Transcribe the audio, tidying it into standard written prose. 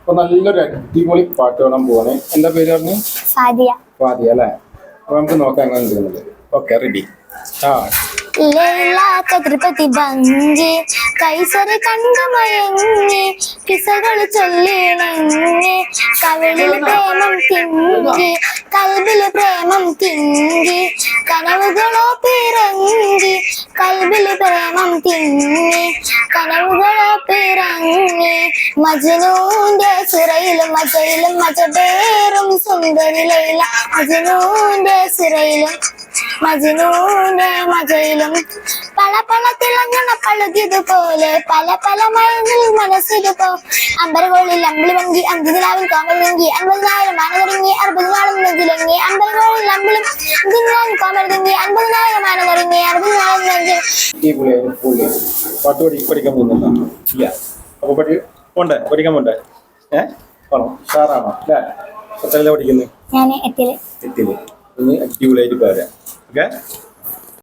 അപ്പൊ നല്ലൊരു അടിപൊളി പാട്ട് കാണാൻ പോവാണ്. എന്താ പേര് പറഞ്ഞു? ഫാദിയ അല്ലേ? അപ്പൊ നമുക്ക് നോക്കാം എങ്ങനെ ചെയ്യുന്നത്. Okay, ready. കൈസറ് കണ്ടു മയങ്ങി കിസകൾ ചൊല്ലിണങ്ങി കവിളിൽ പ്രേമം തിങ്ങി കൽബില് പ്രേമം തിങ്ങി കനവുകളോ പിറങ്ങി കൽബില് പ്രേമം തിങ്ങി കനവുകളോ പിറങ്ങി മജ്നൂന്റെ സിറയിലും മജയിലും മജബേറും സുന്ദരി ലൈല മജ്നൂന്റെ സിറയിലും മജ്നൂന്റെ മജയിലും പല പല തിളങ്ങണ പഴുകിയതുപോലെ പല പല മയങ്ങിൽ മനസ്സിതുപോ അമ്പരകോളിൽ അമ്പിളി വങ്കി അന്തിനാവിൽ കോമൽ വങ്കി 50,000 മാനവരങ്ങി 60 നാളും നെഞ്ചിലങ്ങി അമ്പരകോളിൽ അമ്പിളും അന്തിനാവിൽ കോമൽ വങ്കി 50,000 മാനവരങ്ങി 60 നാളും നെഞ്ചിൽ. പാട്ട് പഠിക്കാൻ പോകുന്നുണ്ടോ? ഇല്ല. അപ്പൊ പോണ്ടേ? പഠിക്കാൻ പോണ്ടേ? ആണോ? ഷാറാണോ? അല്ലേ? എത്രയിലാ പഠിക്കുന്നത്? ഞാൻ 8ല്. ഒന്ന് അടിപൊളിയായിട്ട് പറയാം. ഓക്കെ.